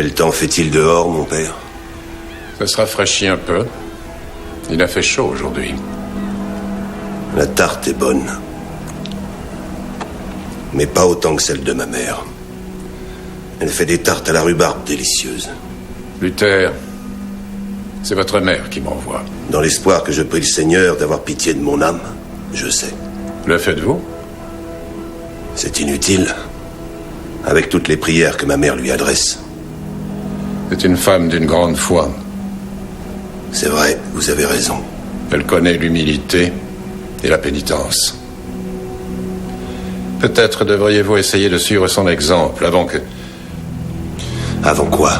Quel temps fait-il dehors, mon père? Ça se rafraîchit un peu. Il a fait chaud aujourd'hui. La tarte est bonne. Mais pas autant que celle de ma mère. Elle fait des tartes à la rhubarbe délicieuses. Luther, c'est votre mère qui m'envoie. Dans l'espoir que je prie le Seigneur d'avoir pitié de mon âme, je sais. Le faites-vous? C'est inutile. Avec toutes les prières que ma mère lui adresse. C'est une femme d'une grande foi. C'est vrai, vous avez raison. Elle connaît l'humilité et la pénitence. Peut-être devriez-vous essayer de suivre son exemple avant que... Avant quoi?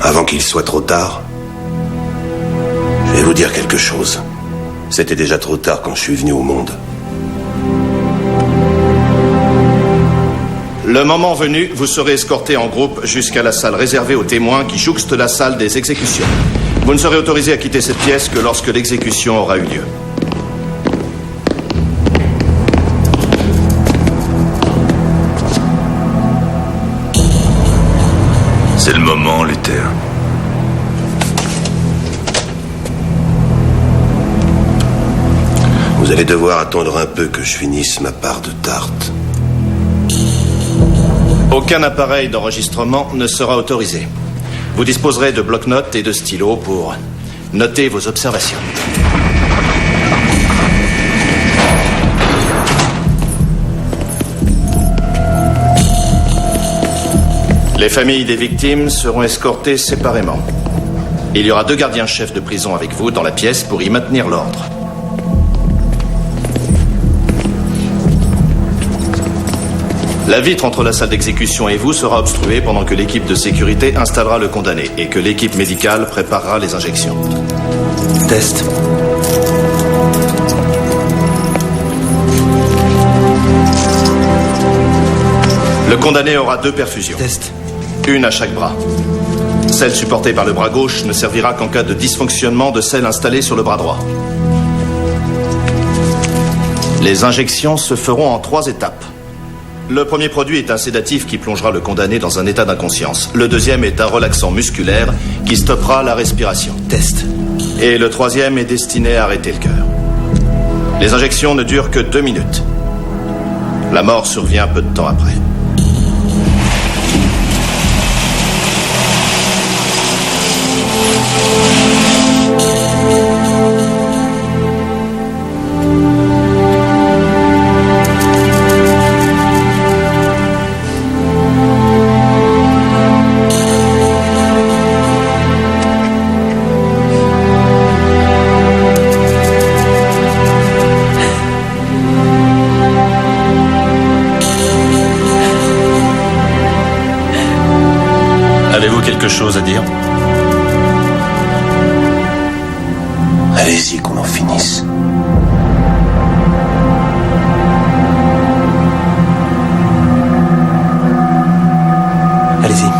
Avant qu'il soit trop tard? Je vais vous dire quelque chose. C'était déjà trop tard quand je suis venu au monde. Le moment venu, vous serez escorté en groupe jusqu'à la salle réservée aux témoins qui jouxte la salle des exécutions. Vous ne serez autorisé à quitter cette pièce que lorsque l'exécution aura eu lieu. C'est le moment, Luther. Vous allez devoir attendre un peu que je finisse ma part de tarte. Aucun appareil d'enregistrement ne sera autorisé. Vous disposerez de bloc-notes et de stylos pour noter vos observations. Les familles des victimes seront escortées séparément. Il y aura 2 gardiens-chefs de prison avec vous dans la pièce pour y maintenir l'ordre. La vitre entre la salle d'exécution et vous sera obstruée pendant que l'équipe de sécurité installera le condamné et que l'équipe médicale préparera les injections. Test. Le condamné aura 2 perfusions. Test. Une à chaque bras. Celle supportée par le bras gauche ne servira qu'en cas de dysfonctionnement de celle installée sur le bras droit. Les injections se feront en 3 étapes. Le premier produit est un sédatif qui plongera le condamné dans un état d'inconscience. Le deuxième est un relaxant musculaire qui stoppera la respiration. Test. Et le troisième est destiné à arrêter le cœur. Les injections ne durent que 2 minutes. La mort survient peu de temps après. Avez-vous quelque chose à dire? Allez-y, qu'on en finisse. Allez-y.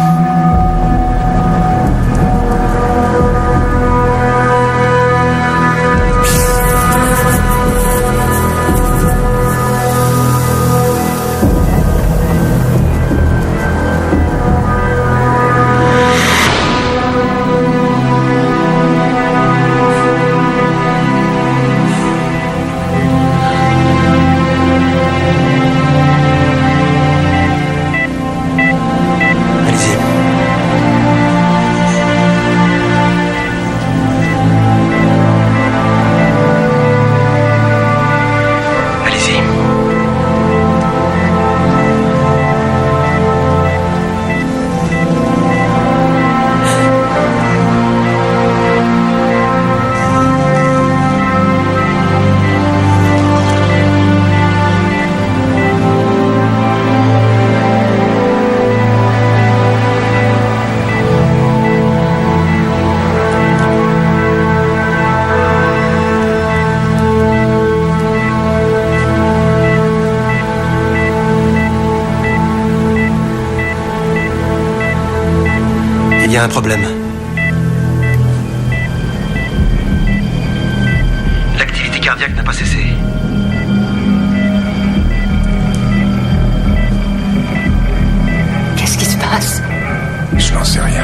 Il y a un problème. L'activité cardiaque n'a pas cessé. passe? Je n'en sais rien.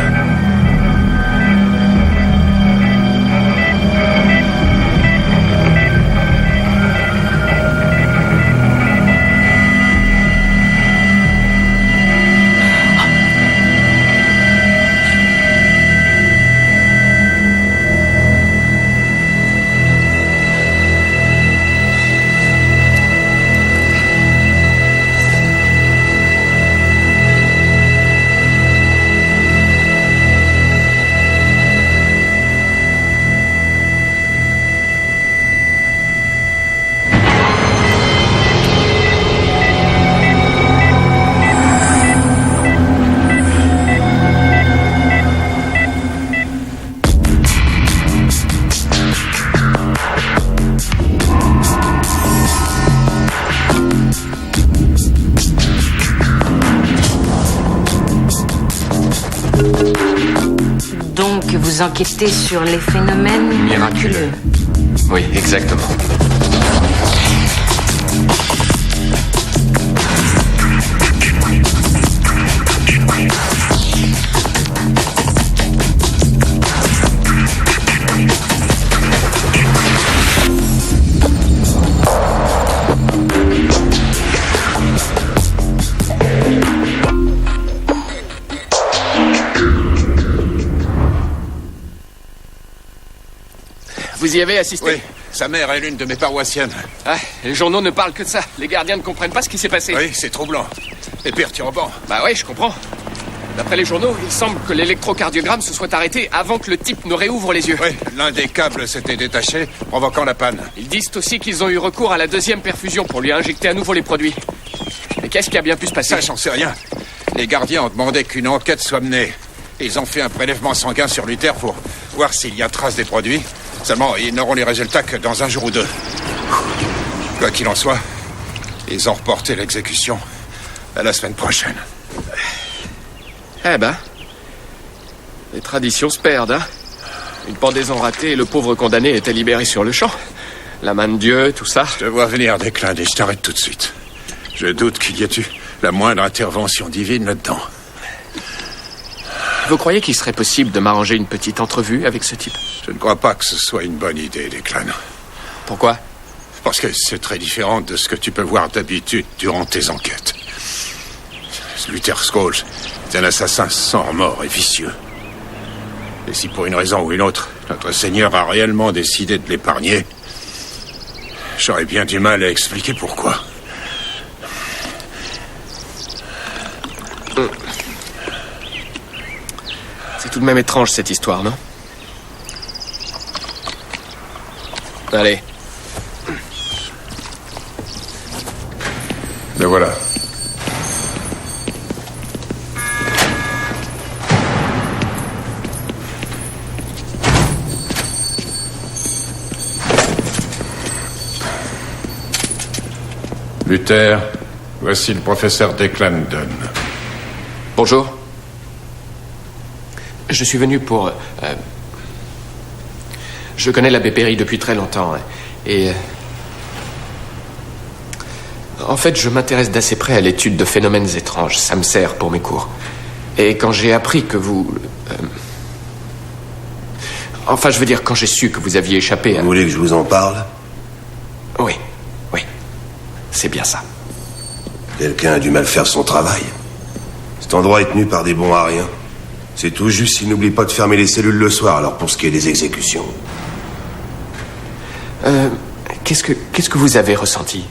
Donc, vous enquêtez sur les phénomènes miraculeux. Oui, exactement. Vous y avez assisté? Oui, sa mère est l'une de mes paroissiennes. Ah, les journaux ne parlent que de ça. Les gardiens ne comprennent pas ce qui s'est passé. Oui, c'est troublant. Et perturbant. Bah oui, je comprends. D'après les journaux, il semble que l'électrocardiogramme se soit arrêté avant que le type ne réouvre les yeux. Oui, l'un des câbles s'était détaché, provoquant la panne. Ils disent aussi qu'ils ont eu recours à la deuxième perfusion pour lui injecter à nouveau les produits. Mais qu'est-ce qui a bien pu se passer? Ça, j'en sais rien. Les gardiens ont demandé qu'une enquête soit menée. Ils ont fait un prélèvement sanguin sur Luther pour voir s'il y a trace des produits. Seulement, ils n'auront les résultats que dans un jour ou deux. Quoi qu'il en soit, ils ont reporté l'exécution à la semaine prochaine. Eh ben, les traditions se perdent, hein. Une pendaison ratée et le pauvre condamné était libéré sur le champ. La main de Dieu, tout ça. Je te vois venir, Declan, et je t'arrête tout de suite. Je doute qu'il y ait eu la moindre intervention divine là-dedans. Vous croyez qu'il serait possible de m'arranger une petite entrevue avec ce type? Je ne crois pas que ce soit une bonne idée, Declan. Pourquoi? Parce que c'est très différent de ce que tu peux voir d'habitude durant tes enquêtes. Luther Scholes est un assassin sans remords et vicieux. Et si pour une raison ou une autre, notre Seigneur a réellement décidé de l'épargner, j'aurais bien du mal à expliquer pourquoi. C'est tout de même étrange, cette histoire, non? Allez. Le voilà. Luther, voici le professeur Declan Dunn. Bonjour. Je suis venu pour... Je connais l'abbé Perry depuis très longtemps. Et... En fait, je m'intéresse d'assez près à l'étude de phénomènes étranges. Ça me sert pour mes cours. Et quand j'ai appris que vous... Enfin, je veux dire, quand j'ai su que vous aviez échappé à... Vous voulez que je vous en parle? Oui, oui. C'est bien ça. Quelqu'un a dû mal faire son travail. Cet endroit est tenu par des bons à rien. C'est tout juste s'il n'oublie pas de fermer les cellules le soir, alors pour ce qui est des exécutions. Qu'est-ce que vous avez ressenti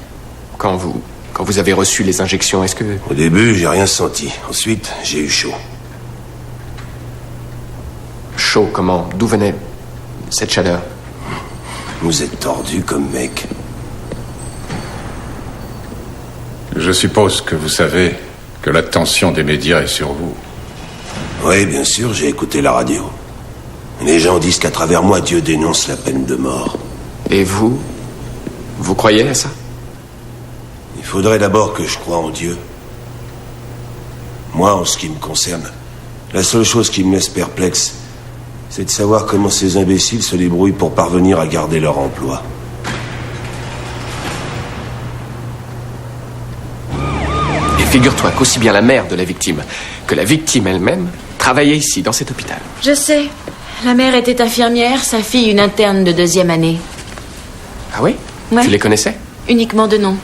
quand vous avez reçu les injections? Est-ce que... Au début, j'ai rien senti. Ensuite, j'ai eu chaud. Chaud, comment? D'où venait cette chaleur? Vous êtes tordu comme mec. Je suppose que vous savez que l'attention des médias est sur vous. Oui, bien sûr, j'ai écouté la radio. Les gens disent qu'à travers moi, Dieu dénonce la peine de mort. Et vous? Vous croyez à ça? Il faudrait d'abord que je croie en Dieu. Moi, en ce qui me concerne, la seule chose qui me laisse perplexe, c'est de savoir comment ces imbéciles se débrouillent pour parvenir à garder leur emploi. Et figure-toi qu'aussi bien la mère de la victime que la victime elle-même travaillait ici, dans cet hôpital. Je sais. La mère était infirmière, sa fille une interne de 2e année. Ah oui? Ouais. Tu les connaissais? Uniquement de nom.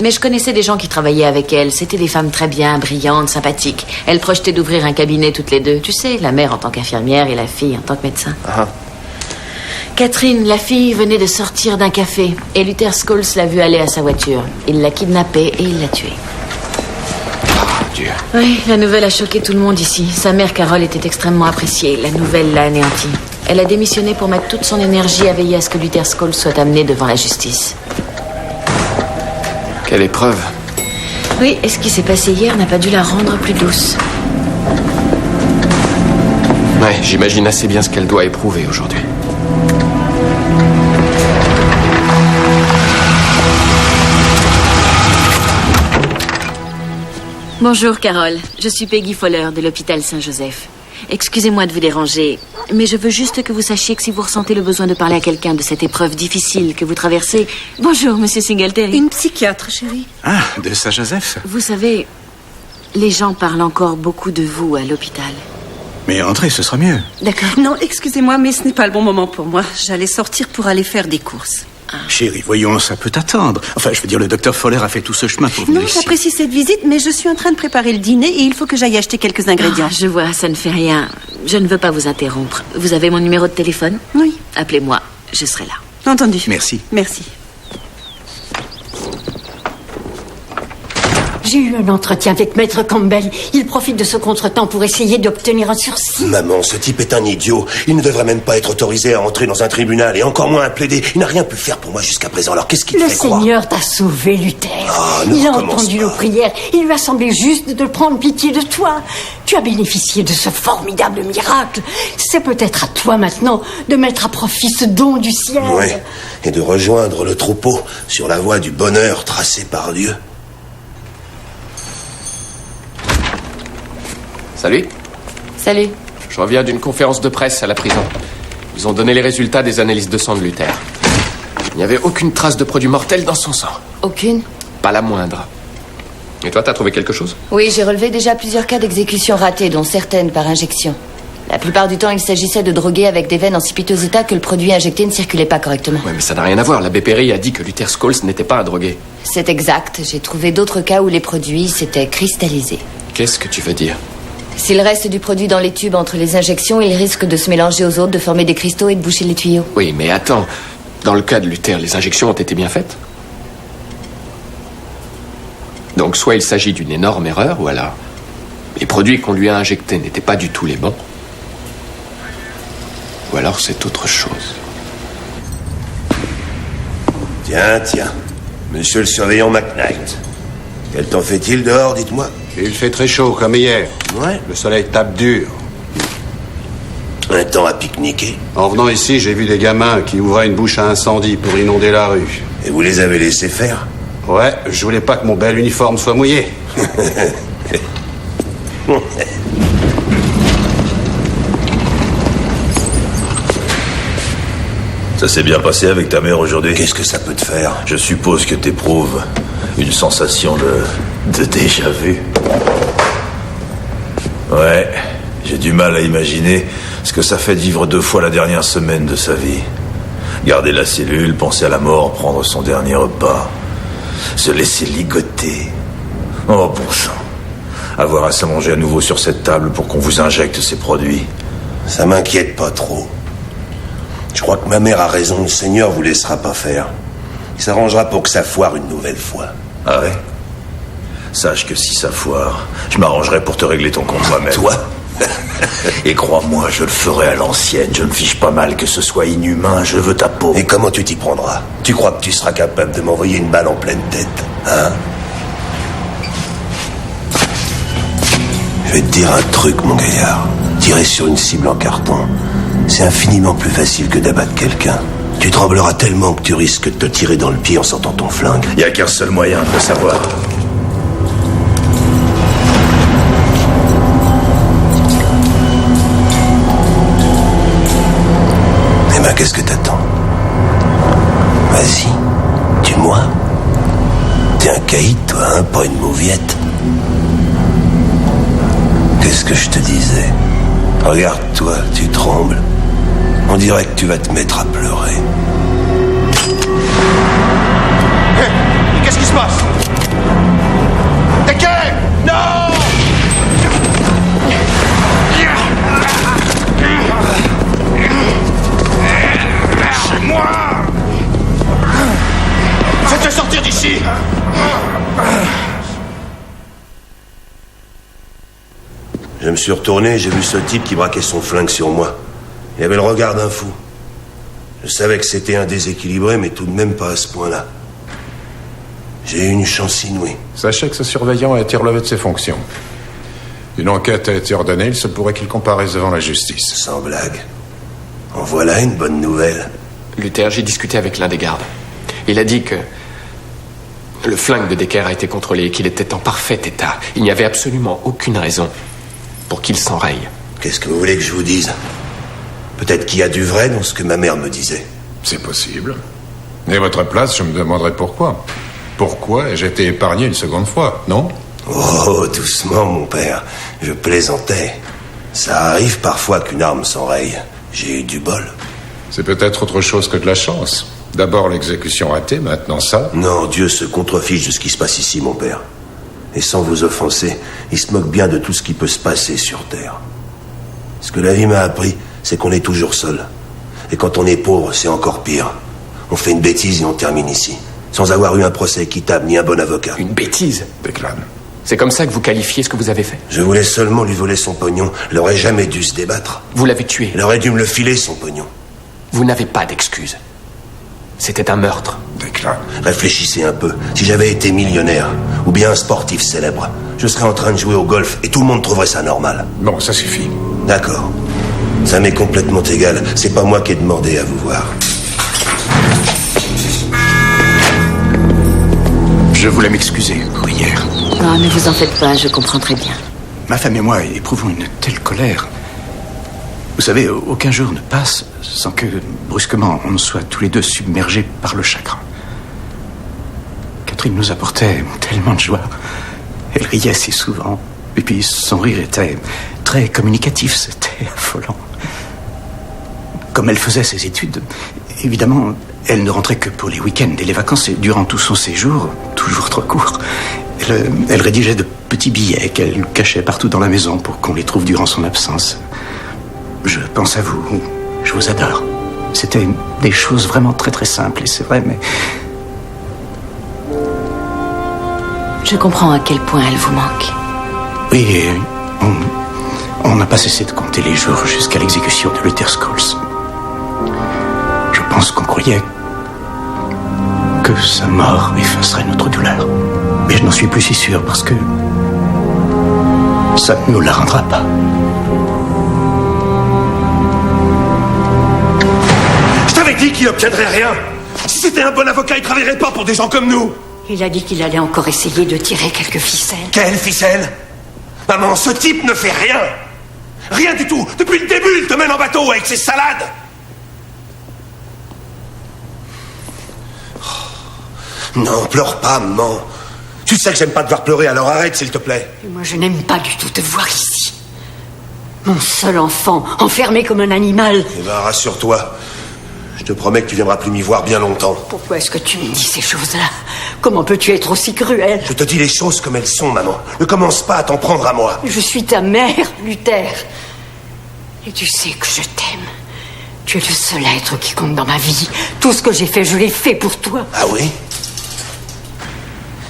Mais je connaissais des gens qui travaillaient avec elle. C'était des femmes très bien, brillantes, sympathiques. Elles projetaient d'ouvrir un cabinet toutes les deux. Tu sais, la mère en tant qu'infirmière et la fille en tant que médecin. Ah. Catherine, la fille, venait de sortir d'un café. Et Luther Scholes l'a vue aller à sa voiture. Il l'a kidnappée et il l'a tuée. Dieu. Oui, la nouvelle a choqué tout le monde ici. Sa mère, Carole, était extrêmement appréciée. La nouvelle l'a anéantie. Elle a démissionné pour mettre toute son énergie à veiller à ce que Luther Scholes soit amené devant la justice. Quelle épreuve. Oui, et ce qui s'est passé hier n'a pas dû la rendre plus douce. Ouais, j'imagine assez bien ce qu'elle doit éprouver aujourd'hui. Bonjour, Carole. Je suis Peggy Fowler de l'hôpital Saint-Joseph. Excusez-moi de vous déranger, mais je veux juste que vous sachiez que si vous ressentez le besoin de parler à quelqu'un de cette épreuve difficile que vous traversez... Bonjour, monsieur Singletary. Une psychiatre, chérie. Ah, de Saint-Joseph. Vous savez, les gens parlent encore beaucoup de vous à l'hôpital. Mais entrez, ce sera mieux. D'accord. Non, excusez-moi, mais ce n'est pas le bon moment pour moi. J'allais sortir pour aller faire des courses. Chérie, voyons, ça peut attendre. Enfin, je veux dire, le docteur Fowler a fait tout ce chemin pour venir Non, ici. j'apprécie cette visite, mais je suis en train de préparer le dîner et il faut que j'aille acheter quelques ingrédients. Je vois, ça ne fait rien. Je ne veux pas vous interrompre. Vous avez mon numéro de téléphone? Oui. Appelez-moi, je serai là. Entendu. Merci. Merci. J'ai eu un entretien avec Maître Campbell. Il profite de ce contretemps pour essayer d'obtenir un sursis. Maman, ce type est un idiot. Il ne devrait même pas être autorisé à entrer dans un tribunal et encore moins à plaider. Il n'a rien pu faire pour moi jusqu'à présent. Alors qu'est-ce qu'il Le fait croire? Seigneur t'a sauvé, Luther. ne Il a recommence entendu pas. nos prières. Il lui a semblé juste de prendre pitié de toi. Tu as bénéficié de ce formidable miracle. C'est peut-être à toi maintenant de mettre à profit ce don du ciel. Oui, et de rejoindre le troupeau sur la voie du bonheur tracée par Dieu. Salut. Salut. Je reviens d'une conférence de presse à la prison. Ils ont donné les résultats des analyses de sang de Luther. Il n'y avait aucune trace de produit mortel dans son sang. Aucune? Pas la moindre. Et toi, t'as trouvé quelque chose? Oui, j'ai relevé déjà plusieurs cas d'exécution ratées, dont certaines par injection. La plupart du temps, il s'agissait de drogués avec des veines en si piteux état que le produit injecté ne circulait pas correctement. Ouais, mais ça n'a rien à voir. L'abbé Perry a dit que Luther Scholes n'était pas un drogué. C'est exact. J'ai trouvé d'autres cas où les produits s'étaient cristallisés. Qu'est-ce que tu veux dire? S'il reste du produit dans les tubes entre les injections, il risque de se mélanger aux autres, de former des cristaux et de boucher les tuyaux. Oui, mais attends. Dans le cas de Luther, les injections ont été bien faites. Donc soit il s'agit d'une énorme erreur, ou alors les produits qu'on lui a injectés n'étaient pas du tout les bons. Ou alors c'est autre chose. Tiens. Monsieur le surveillant McKnight. Quel temps fait-il dehors, dites-moi? Il fait très chaud, comme hier. Ouais. Le soleil tape dur. Un temps à pique-niquer. En venant ici, j'ai vu des gamins qui ouvraient une bouche à incendie pour inonder la rue. Et vous les avez laissés faire? Ouais, je voulais pas que mon bel uniforme soit mouillé. Ça s'est bien passé avec ta mère aujourd'hui? Qu'est-ce que ça peut te faire? Je suppose que t'éprouves une sensation de déjà-vu. Ouais, j'ai du mal à imaginer ce que ça fait de vivre 2 fois la dernière semaine de sa vie. Garder la cellule, penser à la mort, prendre son dernier repas, se laisser ligoter. Oh bon sang. Avoir à s'allonger à nouveau sur cette table pour qu'on vous injecte ces produits. Ça m'inquiète pas trop. Je crois que ma mère a raison, le Seigneur vous laissera pas faire. Il s'arrangera pour que ça foire une nouvelle fois. Ah ouais? Sache que si ça foire, je m'arrangerai pour te régler ton compte moi-même. Toi? Et crois-moi, je le ferai à l'ancienne. Je ne fiche pas mal que ce soit inhumain, je veux ta peau. Et comment tu t'y prendras? Tu crois que tu seras capable de m'envoyer une balle en pleine tête, hein? Je vais te dire un truc, mon gaillard. Tirer sur une cible en carton, c'est infiniment plus facile que d'abattre quelqu'un. Tu trembleras tellement que tu risques de te tirer dans le pied en sortant ton flingue. Il n'y a qu'un seul moyen de le savoir. Eh ben, qu'est-ce que t'attends? Vas-y, tue-moi. T'es un caïd, toi, hein, pas une mauviette. Qu'est-ce que je te disais? Regarde-toi, tu trembles. On dirait que tu vas te mettre à pleurer. Hé, qu'est-ce qui se passe? Decker! Non! Lâchez-moi! Faites-le sortir d'ici! Je me suis retourné et j'ai vu ce type qui braquait son flingue sur moi. Il avait le regard d'un fou. Je savais que c'était un déséquilibré, mais tout de même pas à ce point-là. J'ai eu une chance inouïe. Sachez que ce surveillant a été relevé de ses fonctions. Une enquête a été ordonnée, il se pourrait qu'il comparaisse devant la justice. Sans blague. En voilà une bonne nouvelle. Luther, j'ai discuté avec l'un des gardes. Il a dit que le flingue de Decker a été contrôlé et qu'il était en parfait état. Il n'y avait absolument aucune raison pour qu'il s'enraye. Qu'est-ce que vous voulez que je vous dise? Peut-être qu'il y a du vrai dans ce que ma mère me disait. C'est possible. Et à votre place, je me demanderais pourquoi. Pourquoi ai-je été épargné une seconde fois, non? Oh, doucement, mon père. Je plaisantais. Ça arrive parfois qu'une arme s'enraye. J'ai eu du bol. C'est peut-être autre chose que de la chance. D'abord l'exécution ratée, maintenant ça. Non, Dieu se contrefiche de ce qui se passe ici, mon père. Et sans vous offenser, il se moque bien de tout ce qui peut se passer sur Terre. Ce que la vie m'a appris, c'est qu'on est toujours seul. Et quand on est pauvre, c'est encore pire. On fait une bêtise et on termine ici. Sans avoir eu un procès équitable ni un bon avocat. Une bêtise? Declan. C'est comme ça que vous qualifiez ce que vous avez fait? Je voulais seulement lui voler son pognon. Elle aurait jamais dû se débattre. Vous l'avez tué? Elle aurait dû me le filer, son pognon. Vous n'avez pas d'excuse. C'était un meurtre. Declan. Réfléchissez un peu. Si j'avais été millionnaire, ou bien un sportif célèbre, je serais en train de jouer au golf et tout le monde trouverait ça normal. Bon, ça suffit. D'accord. Ça m'est complètement égal. C'est pas moi qui ai demandé à vous voir. Je voulais m'excuser pour hier. Non, ne vous en faites pas, je comprends très bien. Ma femme et moi éprouvons une telle colère. Vous savez, aucun jour ne passe sans que, brusquement, on soit tous les deux submergés par le chagrin. Catherine nous apportait tellement de joie. Elle riait si souvent. Et puis son rire était très communicatif, c'était affolant. Comme elle faisait ses études, évidemment, elle ne rentrait que pour les week-ends et les vacances, et durant tout son séjour, toujours trop court, elle rédigeait de petits billets qu'elle cachait partout dans la maison pour qu'on les trouve durant son absence. Je pense à vous, je vous adore. C'était des choses vraiment très très simples, et c'est vrai, mais... Je comprends à quel point elle vous manque. Oui, et on n'a pas cessé de compter les jours jusqu'à l'exécution de Luther Scholes. Je pense qu'on croyait que sa mort effacerait notre douleur. Mais je n'en suis plus si sûr parce que ça ne nous la rendra pas. Je t'avais dit qu'il n'obtiendrait rien. Si c'était un bon avocat, il travaillerait pas pour des gens comme nous. Il a dit qu'il allait encore essayer de tirer quelques ficelles. Quelle ficelle? Maman, ce type ne fait rien. Rien du tout. Depuis le début, il te mène en bateau avec ses salades. Non, pleure pas, maman. Tu sais que j'aime pas te voir pleurer, alors arrête, s'il te plaît. Et moi, je n'aime pas du tout te voir ici. Mon seul enfant, enfermé comme un animal. Eh ben, rassure-toi. Je te promets que tu viendras plus m'y voir bien longtemps. Pourquoi est-ce que tu me dis ces choses-là? Comment peux-tu être aussi cruel? Je te dis les choses comme elles sont, maman. Ne commence pas à t'en prendre à moi. Je suis ta mère, Luther. Et tu sais que je t'aime. Tu es le seul être qui compte dans ma vie. Tout ce que j'ai fait, je l'ai fait pour toi. Ah oui?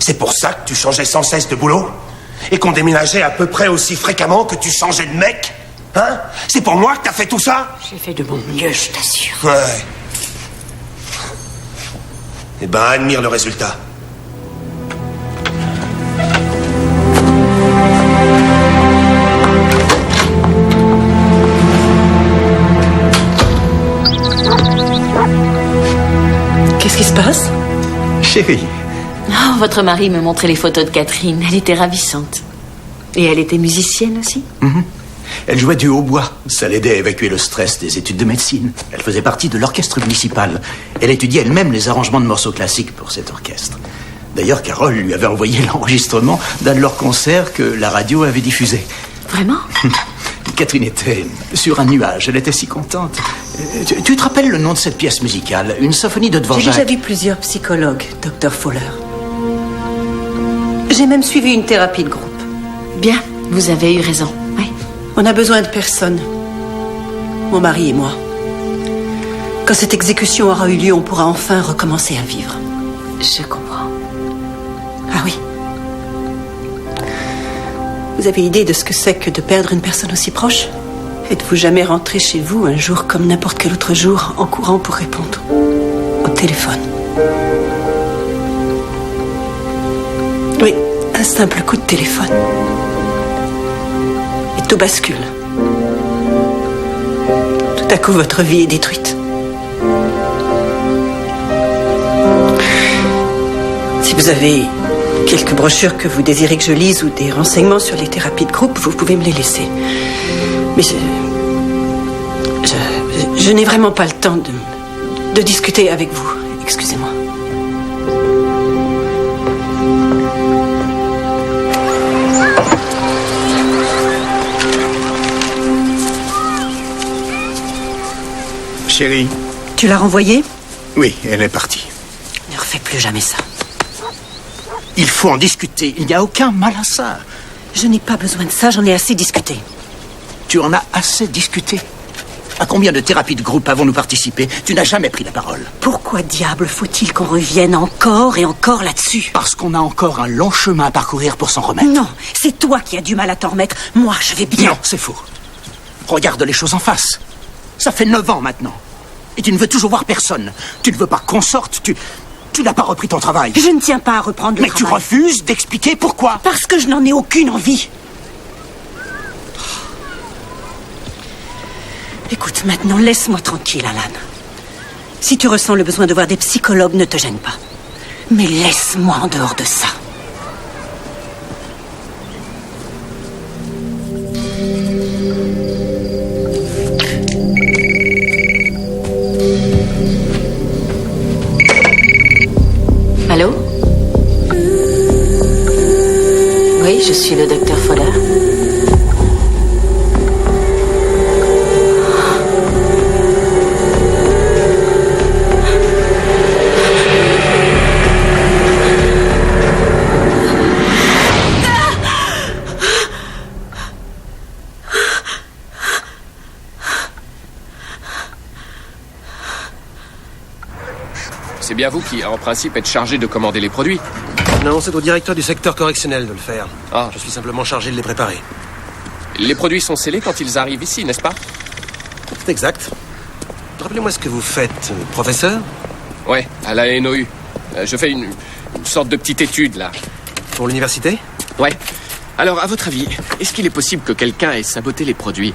C'est pour ça que tu changeais sans cesse de boulot? Et qu'on déménageait à peu près aussi fréquemment que tu changeais de mec? Hein? C'est pour moi que t'as fait tout ça? J'ai fait de mon mieux, je t'assure. Ouais. Eh ben, admire le résultat. Qu'est-ce qui se passe? Chérie. Oh, votre mari me montrait les photos de Catherine. Elle était ravissante. Et elle était musicienne aussi? Elle jouait du hautbois. Ça l'aidait à évacuer le stress des études de médecine. Elle faisait partie de l'orchestre municipal. Elle étudiait elle-même les arrangements de morceaux classiques pour cet orchestre. D'ailleurs, Carole lui avait envoyé l'enregistrement d'un de leurs concerts que la radio avait diffusé. Vraiment? Catherine était sur un nuage, elle était si contente. Tu te rappelles le nom de cette pièce musicale? Une symphonie de Dvorak. J'ai déjà vu plusieurs psychologues, Dr. Fowler. J'ai même suivi une thérapie de groupe. Bien, vous avez eu raison. Oui. On a besoin de personne. Mon mari et moi. Quand cette exécution aura eu lieu, on pourra enfin recommencer à vivre. Je comprends. Ah oui. Vous avez idée de ce que c'est que de perdre une personne aussi proche? Êtes-vous jamais rentré chez vous un jour comme n'importe quel autre jour en courant pour répondre au téléphone? Oui, un simple coup de téléphone. Et tout bascule. Tout à coup, votre vie est détruite. Si vous avez quelques brochures que vous désirez que je lise ou des renseignements sur les thérapies de groupe, vous pouvez me les laisser. Mais je n'ai vraiment pas le temps de discuter avec vous. Excusez-moi. Chérie. Tu l'as renvoyée? Oui, elle est partie. Ne refais plus jamais ça. Il faut en discuter. Il n'y a aucun mal à ça. Je n'ai pas besoin de ça, j'en ai assez discuté. Tu en as assez discuté? À combien de thérapies de groupe avons-nous participé? Tu n'as jamais pris la parole. Pourquoi diable faut-il qu'on revienne encore et encore là-dessus? Parce qu'on a encore un long chemin à parcourir pour s'en remettre. Non, c'est toi qui as du mal à t'en remettre. Moi, je vais bien. Non, c'est faux. Regarde les choses en face. Ça fait 9 ans maintenant. Et tu ne veux toujours voir personne. Tu ne veux pas qu'on sorte, tu n'as pas repris ton travail. Je ne tiens pas à reprendre le travail. Mais tu refuses d'expliquer pourquoi? Parce que je n'en ai aucune envie. Écoute, maintenant, laisse-moi tranquille, Alan. Si tu ressens le besoin de voir des psychologues, ne te gêne pas. Mais laisse-moi en dehors de ça. Allô? Oui, je suis le docteur Fowler. C'est bien vous qui, en principe, êtes chargé de commander les produits. Non, c'est au directeur du secteur correctionnel de le faire. Ah. Je suis simplement chargé de les préparer. Les produits sont scellés quand ils arrivent ici, n'est-ce pas? C'est exact. Rappelez-moi ce que vous faites, professeur? Ouais, à la NOU. Je fais une sorte de petite étude, là. Pour l'université? Ouais. Alors, à votre avis, est-ce qu'il est possible que quelqu'un ait saboté les produits?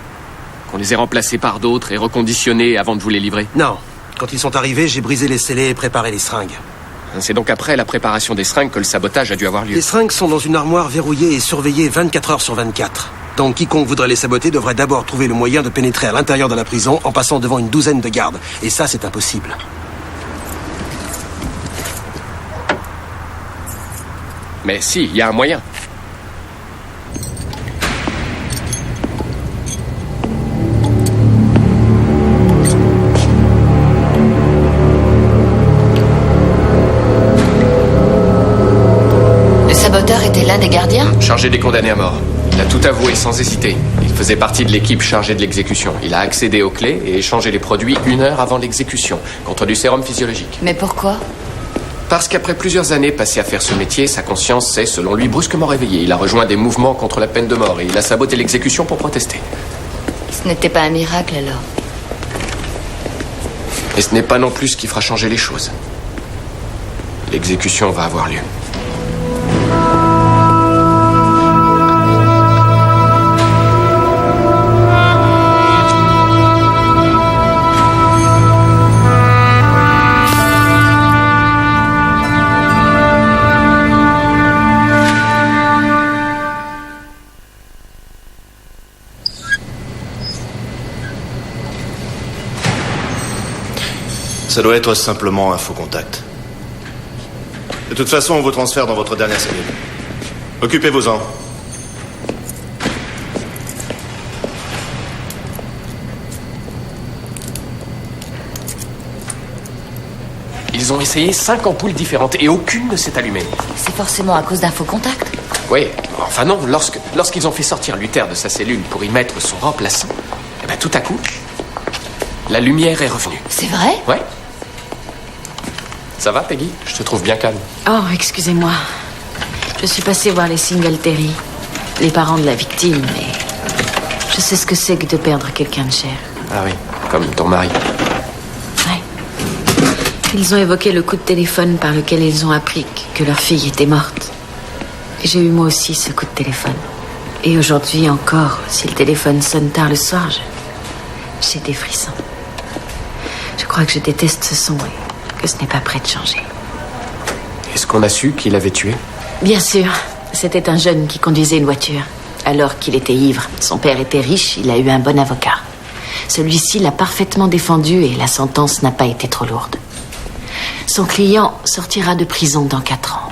Qu'on les ait remplacés par d'autres et reconditionnés avant de vous les livrer? Non. Quand ils sont arrivés, j'ai brisé les scellés et préparé les seringues. C'est donc après la préparation des seringues que le sabotage a dû avoir lieu. Les seringues sont dans une armoire verrouillée et surveillée 24 heures sur 24. Donc quiconque voudrait les saboter devrait d'abord trouver le moyen de pénétrer à l'intérieur de la prison en passant devant une douzaine de gardes. Et ça, c'est impossible. Mais si, il y a un moyen. Le saboteur était l'un des gardiens? Chargé des condamnés à mort. Il a tout avoué sans hésiter. Il faisait partie de l'équipe chargée de l'exécution. Il a accédé aux clés et échangé les produits 1 heure avant l'exécution, contre du sérum physiologique. Mais pourquoi? Parce qu'après plusieurs années passées à faire ce métier, sa conscience s'est, selon lui, brusquement réveillée. Il a rejoint des mouvements contre la peine de mort et il a saboté l'exécution pour protester. Ce n'était pas un miracle, alors? Et ce n'est pas non plus ce qui fera changer les choses. L'exécution va avoir lieu. Ça doit être simplement un faux contact. De toute façon, on vous transfère dans votre dernière cellule. Occupez-vous-en. Ils ont essayé 5 ampoules différentes et aucune ne s'est allumée. C'est forcément à cause d'un faux contact. Oui, enfin non, lorsqu'ils ont fait sortir Luther de sa cellule pour y mettre son remplaçant, eh ben tout à coup, la lumière est revenue. C'est vrai? Ouais. Ça va, Peggy? Je te trouve bien calme. Oh, excusez-moi. Je suis passée voir les Singletary, les parents de la victime, mais je sais ce que c'est que de perdre quelqu'un de cher. Ah oui, comme ton mari. Ils ont évoqué le coup de téléphone par lequel ils ont appris que leur fille était morte. Et j'ai eu moi aussi ce coup de téléphone. Et aujourd'hui encore, si le téléphone sonne tard le soir, j'ai des frissons. Je crois que je déteste ce son et que ce n'est pas prêt de changer. Est-ce qu'on a su qui l'avait tué? Bien sûr, c'était un jeune qui conduisait une voiture. Alors qu'il était ivre, son père était riche, il a eu un bon avocat. Celui-ci l'a parfaitement défendu et la sentence n'a pas été trop lourde. Son client sortira de prison dans 4 ans.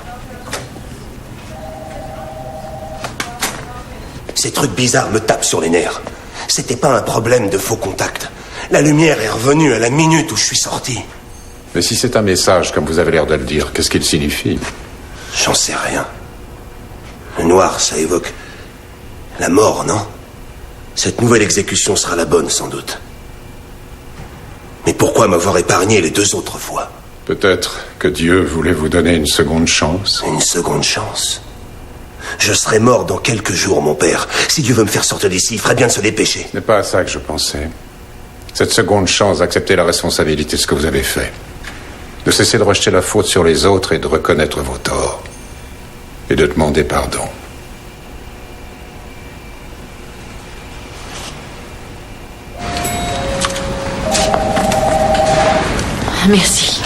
Ces trucs bizarres me tapent sur les nerfs. C'était pas un problème de faux contact. La lumière est revenue à la minute où je suis sorti. Mais si c'est un message, comme vous avez l'air de le dire, qu'est-ce qu'il signifie? J'en sais rien. Le noir, ça évoque la mort, non? Cette nouvelle exécution sera la bonne, sans doute. Mais pourquoi m'avoir épargné les 2 autres fois? Peut-être que Dieu voulait vous donner une seconde chance. Une seconde chance? Je serai mort dans quelques jours, mon père. Si Dieu veut me faire sortir d'ici, il ferait bien de se dépêcher. Ce n'est pas à ça que je pensais. Cette seconde chance d'accepter la responsabilité de ce que vous avez fait. De cesser de rejeter la faute sur les autres et de reconnaître vos torts. Et de demander pardon. Merci.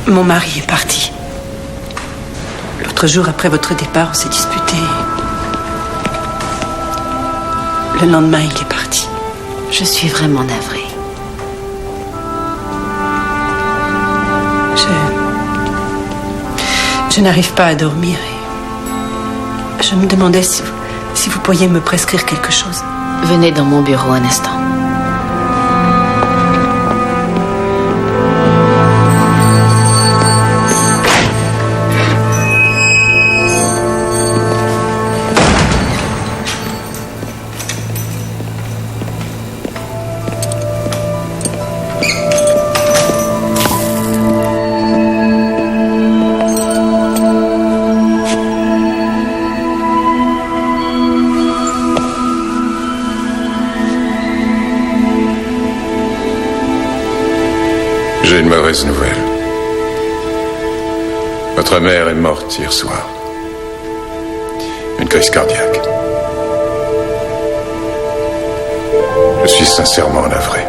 Mon mari est parti. L'autre jour, après votre départ, on s'est disputé. Le lendemain, il est parti. Je suis vraiment navrée. Je n'arrive pas à dormir et je me demandais si vous pourriez me prescrire quelque chose. Venez dans mon bureau un instant. J'ai une mauvaise nouvelle. Votre mère est morte hier soir. Une crise cardiaque. Je suis sincèrement navré.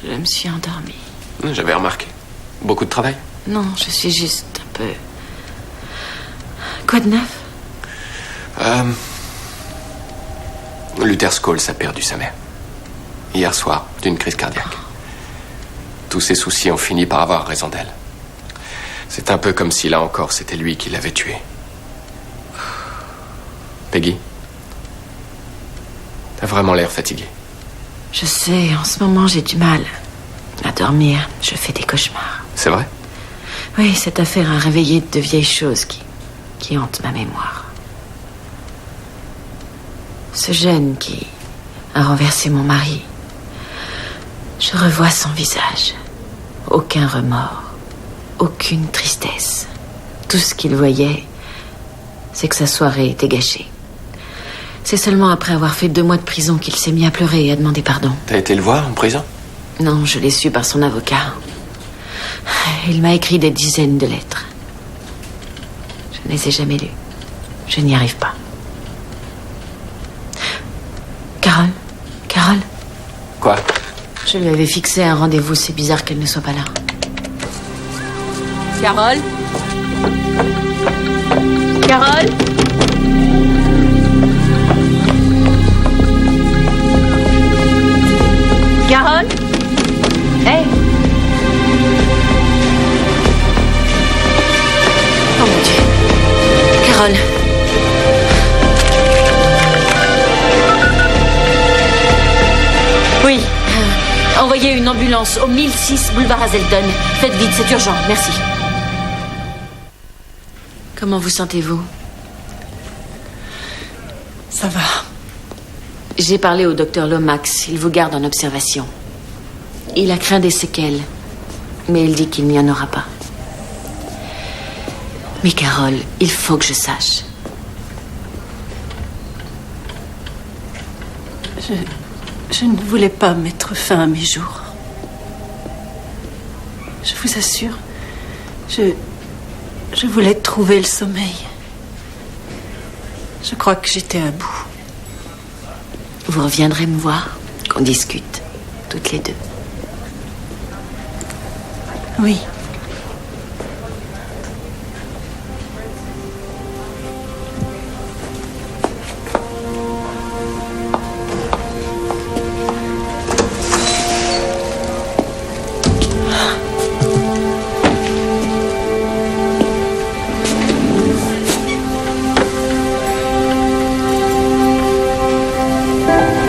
Je me suis endormie. J'avais remarqué. Beaucoup de travail? Non, je suis juste un peu... Quoi de neuf? Luther Scholes a perdu sa mère. Hier soir, d'une crise cardiaque. Tous ses soucis ont fini par avoir raison d'elle. C'est un peu comme si, là encore, c'était lui qui l'avait tuée. Peggy, t'as vraiment l'air fatiguée. Je sais, en ce moment j'ai du mal à dormir. Je fais des cauchemars. C'est vrai? Oui, cette affaire a réveillé de vieilles choses qui hantent ma mémoire. Ce jeune qui a renversé mon mari. Je revois son visage. Aucun remords, aucune tristesse. Tout ce qu'il voyait, c'est que sa soirée était gâchée. C'est seulement après avoir fait 2 mois de prison qu'il s'est mis à pleurer et à demander pardon. T'as été le voir en prison? Non, je l'ai su par son avocat. Il m'a écrit des dizaines de lettres. Je ne les ai jamais lues. Je n'y arrive pas. Carole? Quoi? Je lui avais fixé un rendez-vous, c'est bizarre qu'elle ne soit pas là. Carole? Carole? Hey! Oh mon Dieu. Carole. Oui. Envoyez une ambulance au 1006 boulevard Hazelton. Faites vite, c'est urgent. Merci. Comment vous sentez-vous? Ça va. J'ai parlé au docteur Lomax. Il vous garde en observation. Il a craint des séquelles, mais il dit qu'il n'y en aura pas. Mais Carole, il faut que je sache. Je ne voulais pas mettre fin à mes jours. Je vous assure, je voulais trouver le sommeil. Je crois que j'étais à bout. Vous reviendrez me voir, qu'on discute, toutes les deux. Oui.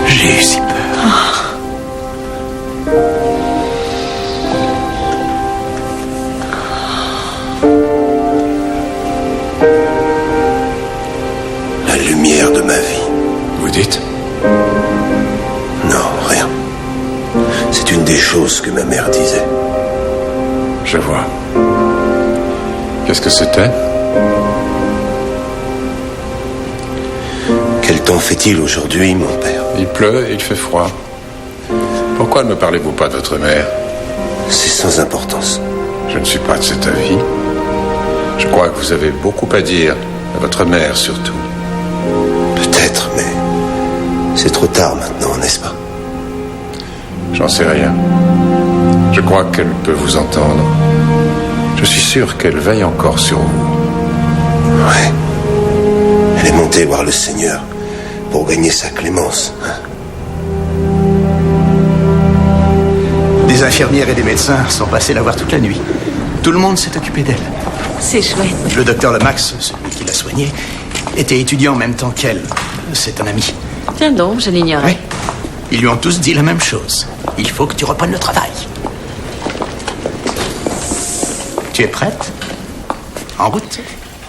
J'ai eu si peur. La lumière de ma vie. Vous dites? Non, rien. C'est une des choses que ma mère disait. Je vois. Qu'est-ce que c'était? Quel temps fait-il aujourd'hui, mon père? Il pleut et il fait froid. Pourquoi ne me parlez-vous pas de votre mère? C'est sans importance. Je ne suis pas de cet avis. Je crois que vous avez beaucoup à dire, à votre mère surtout. Peut-être, mais c'est trop tard maintenant, n'est-ce pas? J'en sais rien. Je crois qu'elle peut vous entendre. Je suis sûr qu'elle veille encore sur vous. Ouais. Elle est montée voir le Seigneur pour gagner sa clémence. Des infirmières et des médecins sont passés la voir toute la nuit. Tout le monde s'est occupé d'elle. C'est chouette. Le docteur Lomax, celui qui l'a soignée, était étudiant en même temps qu'elle. C'est un ami. Tiens donc, je l'ignorais. Oui. Ils lui ont tous dit la même chose. Il faut que tu reprennes le travail. Tu es prête? En route?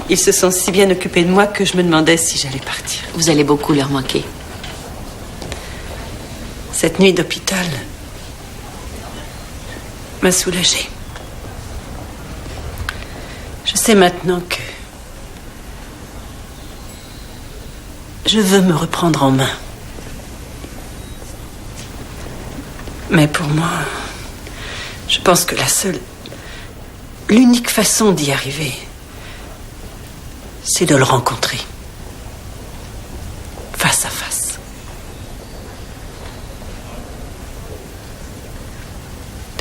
Ils se sont si bien occupés de moi que je me demandais si j'allais partir. Vous allez beaucoup leur manquer. Cette nuit d'hôpital m'a soulagée. Je sais maintenant que je veux me reprendre en main. Mais pour moi, je pense que l'unique façon d'y arriver, c'est de le rencontrer. Face à face.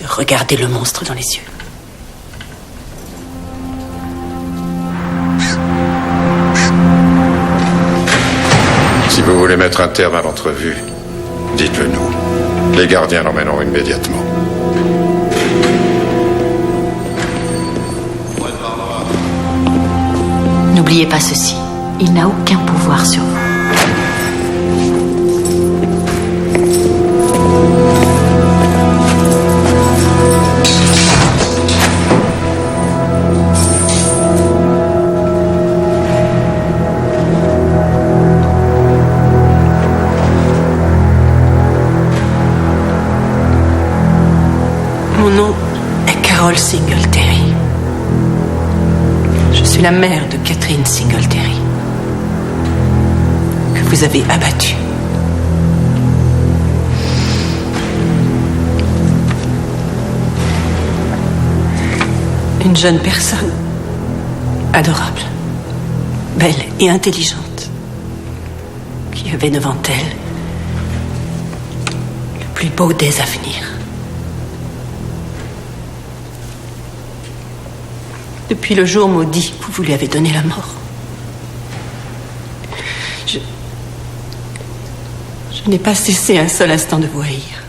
De regarder le monstre dans les yeux. Si vous voulez mettre un terme à l'entrevue, dites-le nous. Les gardiens l'emmèneront immédiatement. N'oubliez pas ceci. Il n'a aucun pouvoir sur vous. suis la mère de Catherine Singletary, que vous avez abattue. Une jeune personne, adorable, belle et intelligente, qui avait devant elle le plus beau des avenirs. Depuis le jour maudit où vous lui avez donné la mort, je n'ai pas cessé un seul instant de vous haïr.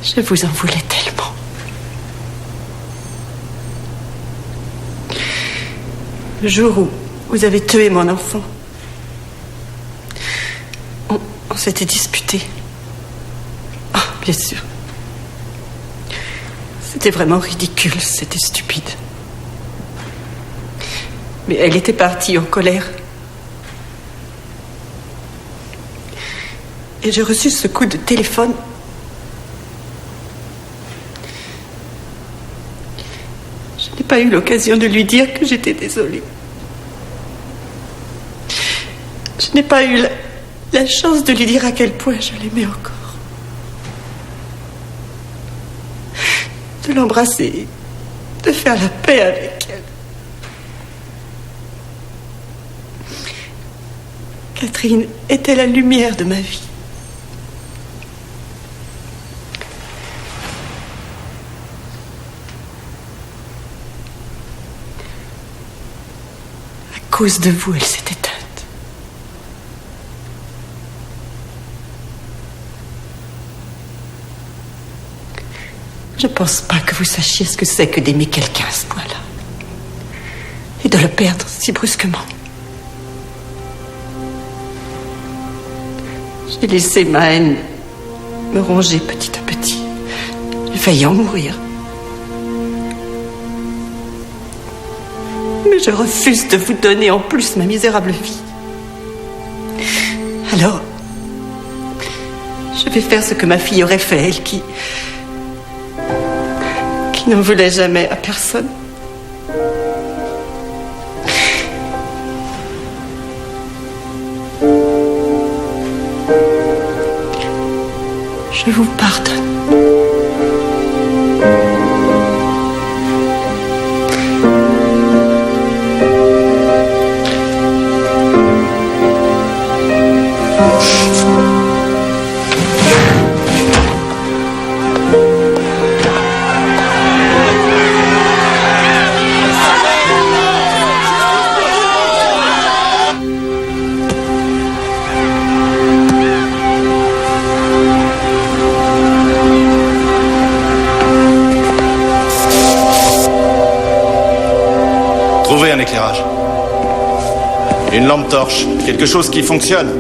Je vous en voulais tellement. Le jour où vous avez tué mon enfant, on s'était disputé. Ah, bien sûr. C'était vraiment ridicule, c'était stupide. Mais elle était partie en colère. Et j'ai reçu ce coup de téléphone. Je n'ai pas eu l'occasion de lui dire que j'étais désolée. Je n'ai pas eu la chance de lui dire à quel point je l'aimais encore. De l'embrasser, de faire la paix avec elle. Catherine était la lumière de ma vie. À cause de vous, elle s'est éteinte. Je ne pense pas que vous sachiez ce que c'est que d'aimer quelqu'un à ce point-là. Et de le perdre si brusquement. J'ai laissé ma haine me ronger petit à petit. J'ai failli en mourir. Mais je refuse de vous donner en plus ma misérable vie. Alors, je vais faire ce que ma fille aurait fait, elle qui n'en voulait jamais à personne. Je vous pardonne. Trouvez un éclairage. Une lampe torche. Quelque chose qui fonctionne.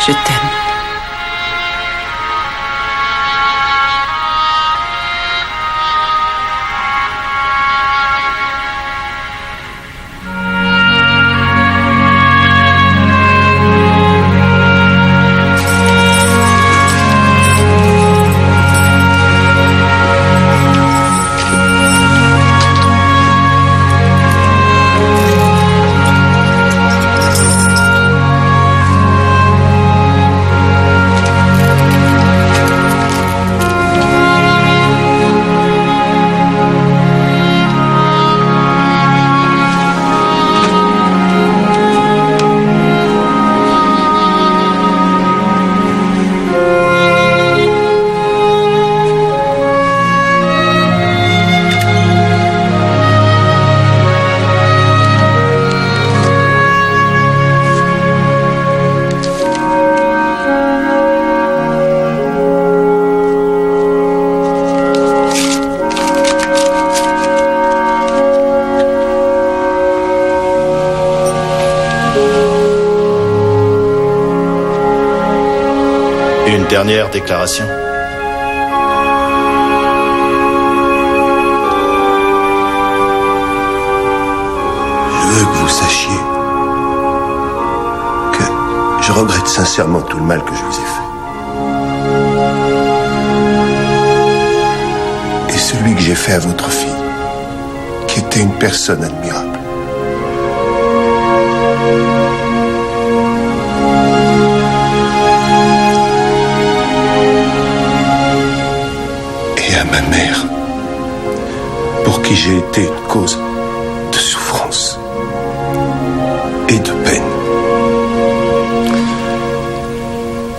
Je t'aime. Une dernière déclaration. Je veux que vous sachiez que je regrette sincèrement tout le mal que je vous ai fait. Et celui que j'ai fait à votre fille, qui était une personne admirable. Et à ma mère, pour qui j'ai été une cause de souffrance et de peine.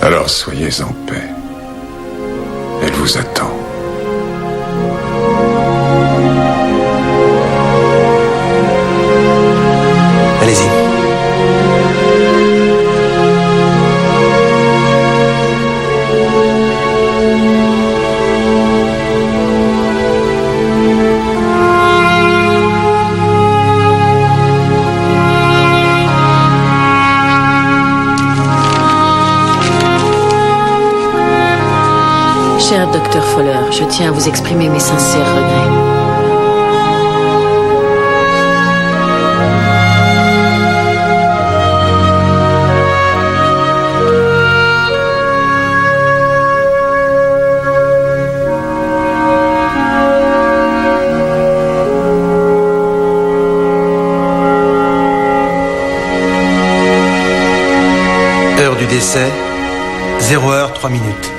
Alors soyez en paix. Elle vous attend. Allez-y. Cher docteur Fowler, je tiens à vous exprimer mes sincères regrets. Heure du décès, 0h03.